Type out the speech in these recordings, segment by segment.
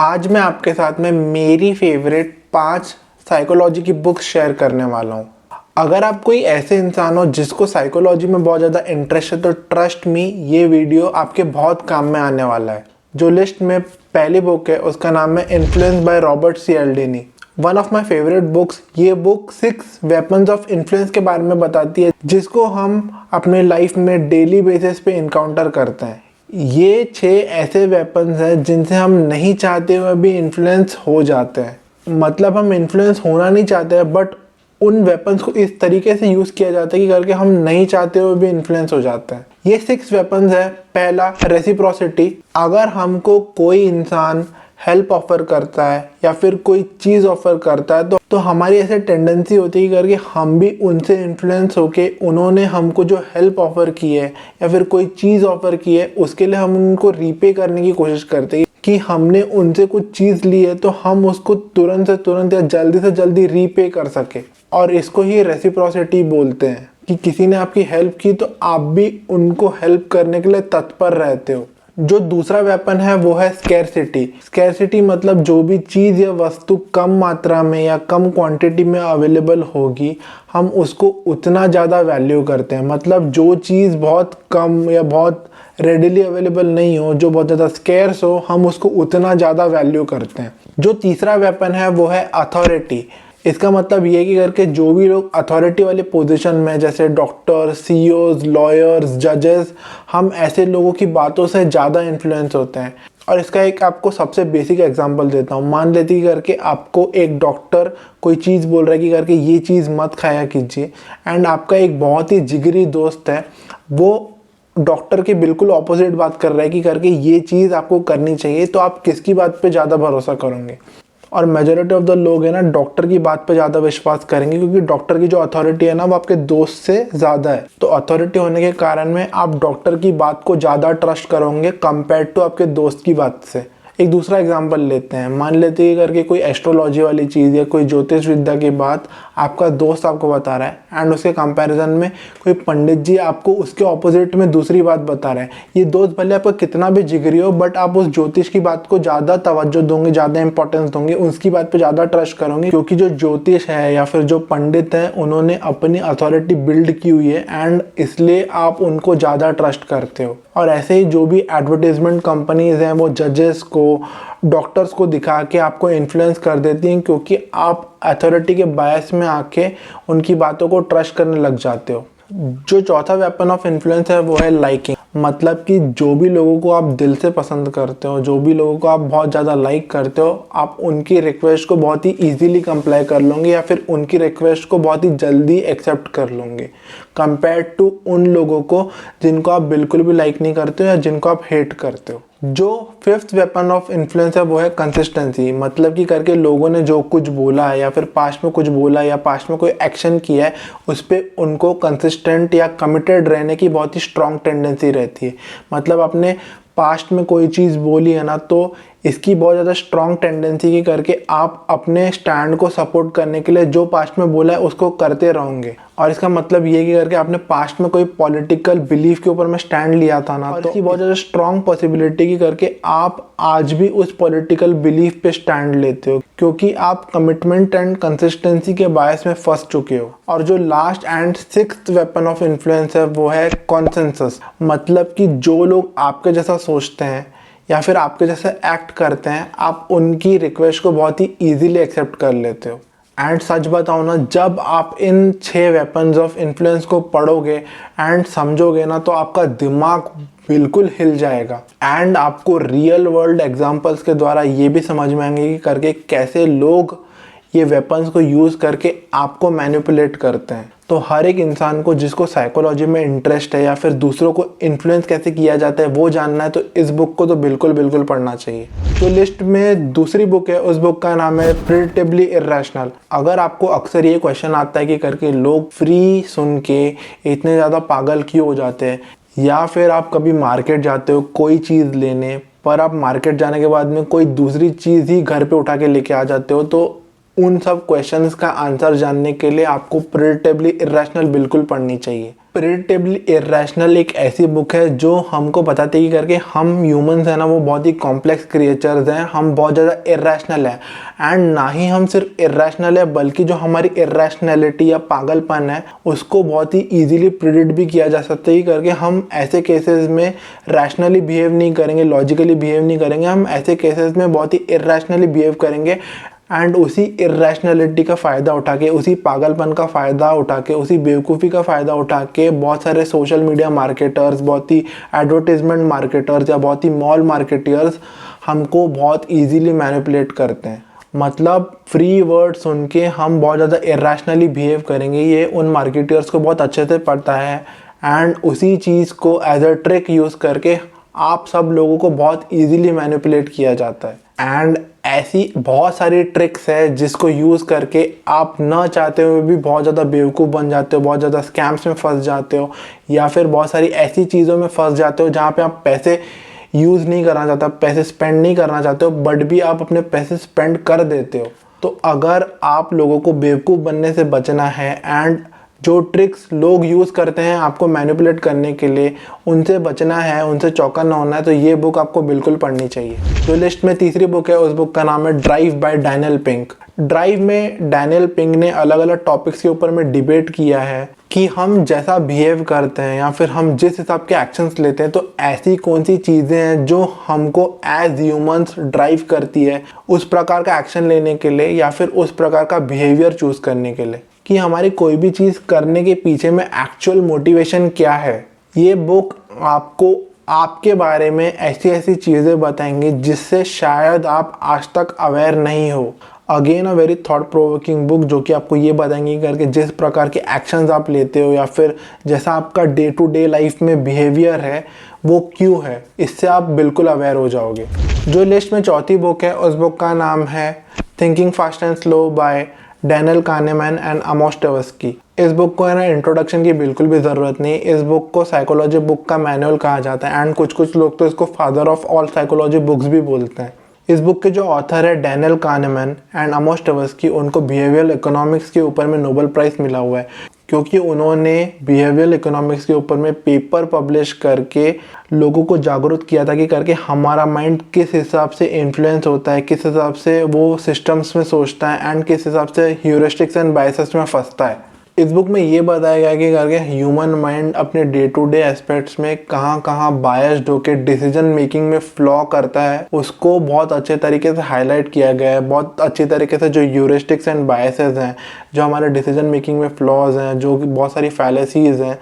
आज मैं आपके साथ में मेरी फेवरेट 5 साइकोलॉजी की बुक्स शेयर करने वाला हूँ। अगर आप कोई ऐसे इंसान हो जिसको साइकोलॉजी में बहुत ज़्यादा इंटरेस्ट है तो ट्रस्ट मी, ये वीडियो आपके बहुत काम में आने वाला है। जो लिस्ट में पहली बुक है उसका नाम है influence by Robert Cialdini. One of my favourite books. ये बुक 6 वेपन्स ऑफ इन्फ्लुएंस के बारे में बताती है जिसको हम अपने लाइफ में डेली बेसिस पे इनकाउंटर करते हैं। ये 6 ऐसे वेपन्स हैं जिनसे हम नहीं चाहते हुए भी इन्फ्लुएंस हो जाते हैं। मतलब हम इन्फ्लुएंस होना नहीं चाहते हैं बट उन वेपन्स को इस तरीके से यूज़ किया जाता है कि करके हम नहीं चाहते हुए भी इन्फ्लुएंस हो जाते हैं। ये 6 वेपन्स है। पहला, रेसिप्रोसिटी। अगर हमको कोई इंसान हेल्प ऑफर करता है या फिर कोई चीज़ ऑफर करता है तो हमारी ऐसे टेंडेंसी होती है करके हम भी उनसे इन्फ्लुएंस होके उन्होंने हमको जो हेल्प ऑफर की है या फिर कोई चीज़ ऑफर की है उसके लिए हम उनको रीपे करने की कोशिश करते हैं कि हमने उनसे कुछ चीज़ ली है तो हम उसको तुरंत से तुरंत या जल्दी से जल्दी रीपे कर सके। और इसको ही रेसिप्रोसिटी बोलते हैं कि किसी ने आपकी हेल्प की तो आप भी उनको हेल्प करने के लिए तत्पर रहते हो। जो दूसरा वेपन है वो है स्कैरसिटी। स्कैरसिटी मतलब जो भी चीज़ या वस्तु कम मात्रा में या कम क्वांटिटी में अवेलेबल होगी हम उसको उतना ज़्यादा वैल्यू करते हैं। मतलब जो चीज़ बहुत कम या बहुत रेडिली अवेलेबल नहीं हो, जो बहुत ज़्यादा स्कैर्स हो, हम उसको उतना ज़्यादा वैल्यू करते हैं। जो तीसरा वेपन है वो है अथॉरिटी। इसका मतलब ये कि करके जो भी लोग अथॉरिटी वाले पोजीशन में जैसे डॉक्टर, सीईओज, लॉयर्स, जजेस, हम ऐसे लोगों की बातों से ज़्यादा इन्फ्लुएंस होते हैं। और इसका एक आपको सबसे बेसिक एग्जांपल देता हूँ। मान लेते कि करके आपको एक डॉक्टर कोई चीज़ बोल रहा है कि करके ये चीज़ मत खाया कीजिए एंड आपका एक बहुत ही जिगरी दोस्त है, वो डॉक्टर के बिल्कुल ऑपोजिट बात कर रहा है कि करके ये चीज़ आपको करनी चाहिए, तो आप किसकी बात पे ज़्यादा भरोसा करोगे? और मेजॉरिटी ऑफ द लोग है ना डॉक्टर की बात पे ज़्यादा विश्वास करेंगे क्योंकि डॉक्टर की जो अथॉरिटी है ना वो आपके दोस्त से ज़्यादा है। तो अथॉरिटी होने के कारण में आप डॉक्टर की बात को ज़्यादा ट्रस्ट करोगे कंपेयर टू आपके दोस्त की बात से। एक दूसरा एग्जांपल लेते हैं। मान लेते हैं करके कोई एस्ट्रोलॉजी वाली चीज़ या कोई ज्योतिष विद्या की बात आपका दोस्त आपको बता रहा है एंड उसके कंपैरिजन में कोई पंडित जी आपको उसके ऑपोजिट में दूसरी बात बता रहे हैं। ये दोस्त भले आपका कितना भी जिगरी हो बट आप उस ज्योतिष की बात को ज़्यादा तवज्जो दोगे, ज़्यादा इंपॉर्टेंस दोगे, उसकी बात पर ज़्यादा ट्रस्ट करोगे क्योंकि जो ज्योतिष है या फिर जो पंडित है उन्होंने अपनी अथॉरिटी बिल्ड की हुई है एंड इसलिए आप उनको ज़्यादा ट्रस्ट करते हो। और ऐसे ही जो भी एडवर्टीजमेंट कंपनीज हैं वो जजेस को, डॉक्टर्स को दिखा के आपको इन्फ्लुएंस कर देती हैं क्योंकि आप अथॉरिटी के बायस में आके उनकी बातों को ट्रस्ट करने लग जाते हो। जो चौथा वेपन ऑफ इन्फ्लुएंस है वो है लाइकिंग। मतलब कि जो भी लोगों को आप दिल से पसंद करते हो, जो भी लोगों को आप बहुत ज़्यादा लाइक करते हो, आप उनकी रिक्वेस्ट को बहुत ही इजीली कंप्लाई कर लोगे या फिर उनकी रिक्वेस्ट को बहुत ही जल्दी एक्सेप्ट कर लोगे कंपेयर टू उन लोगों को जिनको आप बिल्कुल भी लाइक नहीं करते हो या जिनको आप हेट करते हो। जो फिफ्थ वेपन ऑफ इन्फ्लुएंस है वो है कंसिस्टेंसी। मतलब कि करके लोगों ने जो कुछ बोला है या फिर पास्ट में कुछ बोला या पास्ट में कोई एक्शन किया है उस पर उनको कंसिस्टेंट या कमिटेड रहने की बहुत ही स्ट्रॉन्ग टेंडेंसी रहती है। मतलब आपने पास्ट में कोई चीज़ बोली है ना तो इसकी बहुत ज़्यादा स्ट्रॉन्ग टेंडेंसी की करके आप अपने स्टैंड को सपोर्ट करने के लिए जो पास्ट में बोला है उसको करते रहोगे। और इसका मतलब ये कि करके आपने पास्ट में कोई पॉलिटिकल बिलीफ के ऊपर में स्टैंड लिया था ना तो इसकी बहुत ज़्यादा स्ट्रॉन्ग पॉसिबिलिटी की करके आप आज भी उस पॉलिटिकल बिलीफ पे स्टैंड लेते हो क्योंकि आप कमिटमेंट एंड कंसिस्टेंसी के बायस में फंस चुके हो। और जो last and sixth weapon of influence है वो है कॉन्सेंसस। मतलब कि जो लोग आपके जैसा सोचते हैं या फिर आपके जैसे एक्ट करते हैं आप उनकी रिक्वेस्ट को बहुत ही इजीली एक्सेप्ट कर लेते हो। एंड सच बताओ ना, जब आप इन 6 वेपन्स ऑफ इन्फ्लुएंस को पढ़ोगे एंड समझोगे ना तो आपका दिमाग बिल्कुल हिल जाएगा एंड आपको रियल वर्ल्ड एग्जांपल्स के द्वारा ये भी समझ में आएंगे कि करके कैसे लोग ये वेपन्स को यूज़ करके आपको मैनिपुलेट करते हैं। तो हर एक इंसान को जिसको साइकोलॉजी में इंटरेस्ट है या फिर दूसरों को इन्फ्लुएंस कैसे किया जाता है वो जानना है तो इस बुक को तो बिल्कुल पढ़ना चाहिए। तो लिस्ट में दूसरी बुक है, उस बुक का नाम है प्रेडिक्टेबली इरेशनल। अगर आपको अक्सर ये क्वेश्चन आता है कि करके लोग फ्री सुन के इतने ज़्यादा पागल क्यों हो जाते हैं, या फिर आप कभी मार्केट जाते हो कोई चीज़ लेने पर आप मार्केट जाने के बाद में कोई दूसरी चीज़ ही घर पे उठा के लेके आ जाते हो, तो उन सब क्वेश्चंस का आंसर जानने के लिए आपको प्रेडिक्टेबली इरैशनल बिल्कुल पढ़नी चाहिए। प्रेडिक्टेबली इरैशनल एक ऐसी बुक है जो हमको बताती है कि करके हम ह्यूमंस हैं ना, वो बहुत ही कॉम्प्लेक्स क्रिएचर्स हैं, हम बहुत ज़्यादा इरैशनल हैं। एंड ना ही हम सिर्फ इरैशनल है, बल्कि जो हमारी इरैशनैलिटी या पागलपन है उसको बहुत ही ईजिली प्रिडिक्ट भी किया जा सकता है कि करके हम ऐसे केसेस में रैशनली बिहेव नहीं करेंगे, लॉजिकली बिहेव नहीं करेंगे, हम ऐसे केसेस में बहुत ही इरैशनली बिहेव करेंगे। एंड उसी इरैशनैलिटी का फ़ायदा उठा के, उसी पागलपन का फ़ायदा उठा के, उसी बेवकूफ़ी का फ़ायदा उठा के बहुत सारे सोशल मीडिया मार्केटर्स, बहुत ही एडवर्टीजमेंट मार्केटर्स या बहुत ही मॉल मार्केटियर्स हमको बहुत ईजीली मैनिपुलेट करते हैं। मतलब फ्री वर्ड सुन के हम बहुत ज़्यादा इरैशनली बिहेव करेंगे, ये उन मार्केटियर्स को बहुत अच्छे से पता है। एंड उसी चीज़ को एज अ ट्रिक यूज़ करके आप सब लोगों को बहुत ईजीली मैनिपुलेट किया जाता है। एंड ऐसी बहुत सारी ट्रिक्स है जिसको यूज़ करके आप ना चाहते हुए भी बहुत ज़्यादा बेवकूफ़ बन जाते हो, बहुत ज़्यादा स्कैम्स में फंस जाते हो, या फिर बहुत सारी ऐसी चीज़ों में फंस जाते हो जहाँ पे आप पैसे यूज़ नहीं करना चाहते, पैसे स्पेंड नहीं करना चाहते हो, बट भी आप अपने पैसे स्पेंड कर देते हो। तो अगर आप लोगों को बेवकूफ़ बनने से बचना है एंड जो ट्रिक्स लोग यूज़ करते हैं आपको मैनिपुलेट करने के लिए, उनसे बचना है, उनसे चौकन्ना होना है, तो ये बुक आपको बिल्कुल पढ़नी चाहिए। जो लिस्ट में तीसरी बुक है उस बुक का नाम है drive bye Daniel pink. Drive में डैनियल पिंक ने अलग अलग टॉपिक्स के ऊपर में डिबेट किया है कि हम जैसा बिहेव करते हैं या फिर हम जिस हिसाब के एक्शंस लेते हैं, तो ऐसी कौन सी चीज़ें हैं जो हमको एज ह्यूमंस ड्राइव करती है उस प्रकार का एक्शन लेने के लिए या फिर उस प्रकार का बिहेवियर चूज़ करने के लिए, कि हमारी कोई भी चीज़ करने के पीछे में एक्चुअल मोटिवेशन क्या है। ये बुक आपको आपके बारे में ऐसी ऐसी चीज़ें बताएंगी जिससे शायद आप आज तक अवेयर नहीं हो। Again a very thought provoking book जो कि आपको ये बताएंगी करके जिस प्रकार के एक्शंस आप लेते हो या फिर जैसा आपका डे टू डे लाइफ में बिहेवियर है वो क्यों है, इससे आप बिल्कुल अवेयर हो जाओगे। जो लिस्ट में चौथी बुक है उस बुक का नाम है thinking fast and slow by Daniel Kahneman and Amos Tversky. इस बुक को है ना इंट्रोडक्शन की बिल्कुल भी ज़रूरत नहीं। इस बुक को साइकोलॉजी बुक का मैनुअल कहा जाता है एंड कुछ लोग तो इसको father of all psychology books भी बोलते हैं। इस बुक के जो ऑथर है डैनियल कानेमैन एंड आमोस ट्वेर्स्की, उनको बिहेवियरल इकोनॉमिक्स के ऊपर में नोबेल प्राइज़ मिला हुआ है क्योंकि उन्होंने बिहेवियरल इकोनॉमिक्स के ऊपर में पेपर पब्लिश करके लोगों को जागरूक किया था कि करके हमारा माइंड किस हिसाब से इन्फ्लुएंस होता है, किस हिसाब से वो सिस्टम्स में सोचता है एंड किस हिसाब से ह्यूरिस्टिक्स एंड बायसेस में फंसता है। इस बुक में ये बताया गया कि करके ह्यूमन माइंड अपने डे टू डे एस्पेक्ट्स में कहाँ कहाँ बायस्ड होकर डिसीजन मेकिंग में फ्लॉ करता है, उसको बहुत अच्छे तरीके से हाईलाइट किया गया है। बहुत अच्छी तरीके से जो ह्यूरिस्टिक्स एंड बायसेस हैं, जो हमारे डिसीजन मेकिंग में फ्लॉज हैं, जो कि बहुत सारी फैलेसीज़ हैं,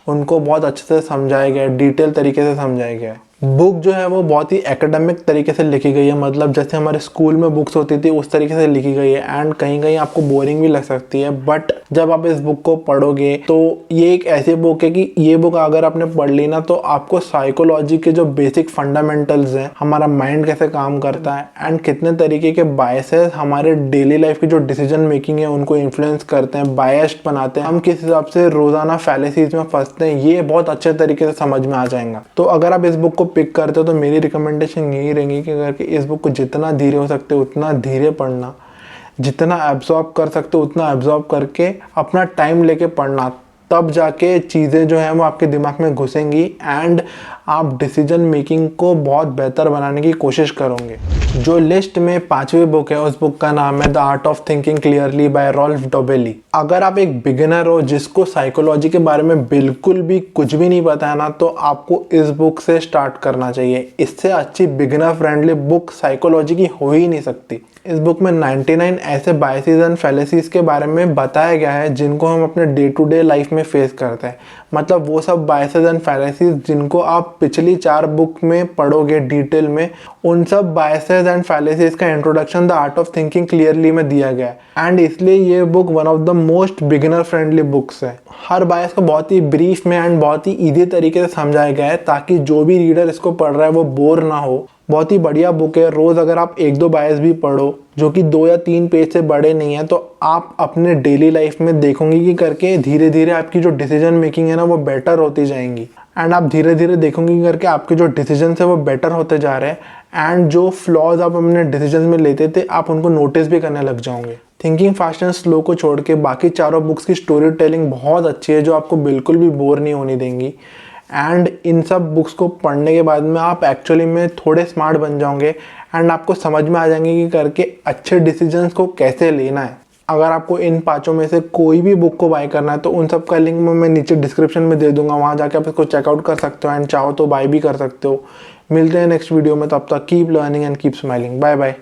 उनको बहुत अच्छे से समझाया गया है, डिटेल तरीके से समझाया गया है। बुक जो है वो बहुत ही एकेडमिक तरीके से लिखी गई है, मतलब जैसे हमारे स्कूल में बुक्स होती थी उस तरीके से लिखी गई है एंड कहीं कहीं आपको बोरिंग भी लग सकती है, बट जब आप इस बुक को पढ़ोगे तो ये एक ऐसी बुक है कि ये बुक अगर आपने पढ़ ली ना तो आपको साइकोलॉजी के जो बेसिक फंडामेंटल्स हैं, हमारा माइंड कैसे काम करता है एंड कितने तरीके के बायसेस हमारे डेली लाइफ की जो डिसीजन मेकिंग है उनको इन्फ्लुएंस करते हैं, बायस्ड बनाते हैं, हम किस हिसाब से रोज़ाना फैलेसीज में फंसते हैं, ये बहुत अच्छे तरीके से समझ में आ जाएगा। तो अगर आप इस बुक को पिक करते हो तो मेरी रिकमेंडेशन यही रहेगी कि अगर इस बुक को जितना धीरे हो सकते उतना धीरे पढ़ना, जितना एब्जॉर्ब कर सकते हो उतना एब्जॉर्ब करके अपना टाइम लेके पढ़ना, तब जाके चीज़ें जो हैं वो आपके दिमाग में घुसेंगी एंड आप डिसीजन मेकिंग को बहुत बेहतर बनाने की कोशिश करोगे। जो लिस्ट में पांचवी बुक है उस बुक का नाम है the art of thinking clearly by Rolf Dobelli. अगर आप एक बिगिनर हो जिसको साइकोलॉजी के बारे में बिल्कुल भी कुछ भी नहीं पता है ना, तो आपको इस बुक से स्टार्ट करना चाहिए। इससे अच्छी बिगिनर फ्रेंडली बुक साइकोलॉजी की हो ही नहीं सकती। इस बुक में 99 ऐसे बायसेस एंड फैलेसीज के बारे में बताया गया है जिनको हम अपने डे टू डे लाइफ में फेस करते हैं। मतलब वो सब बायसेस एंड फैलेसीज जिनको आप पिछली 4 बुक में पढ़ोगे डिटेल में, उन सब बायसेस एंड फैलेसीज का introduction the art of thinking clearly में दिया गया है एंड इसलिए ये book one of the most beginner friendly books है। हर बायस को बहुत ही ब्रीफ में एंड बहुत ही ईजी तरीके से समझाया गया है ताकि जो भी रीडर इसको पढ़ रहा है वो बोर ना हो। बहुत ही बढ़िया बुक है। रोज़ अगर आप 1-2 बायस भी पढ़ो जो कि 2 या 3 पेज से बड़े नहीं है, तो आप अपने डेली लाइफ में देखोगे कि करके धीरे धीरे आपकी जो डिसीजन मेकिंग है ना वो बेटर होती जाएंगी एंड आप धीरे धीरे देखोगे कि करके आपके जो डिसीजन है वो बेटर होते जा रहे हैं एंड जो फ्लॉज आप अपने डिसीजन में लेते थे आप उनको नोटिस भी करने लग जाओगे। थिंकिंग फास्ट एंड स्लो को छोड़ के बाकी चारों बुक्स की स्टोरी टेलिंग बहुत अच्छी है जो आपको बिल्कुल भी बोर नहीं होने देंगी। एंड इन सब बुक्स को पढ़ने के बाद में आप एक्चुअली में थोड़े स्मार्ट बन जाओगे एंड आपको समझ में आ जाएंगे कि करके अच्छे डिसीजंस को कैसे लेना है। अगर आपको इन पांचों में से कोई भी बुक को बाय करना है तो उन सब का लिंक मैं नीचे डिस्क्रिप्शन में दे दूंगा, वहाँ जाके आप इसको चेकआउट कर सकते हो एंड चाहो तो बाय भी कर सकते हो। मिलते हैं नेक्स्ट वीडियो में, तब तक keep learning and keep smiling. Bye bye.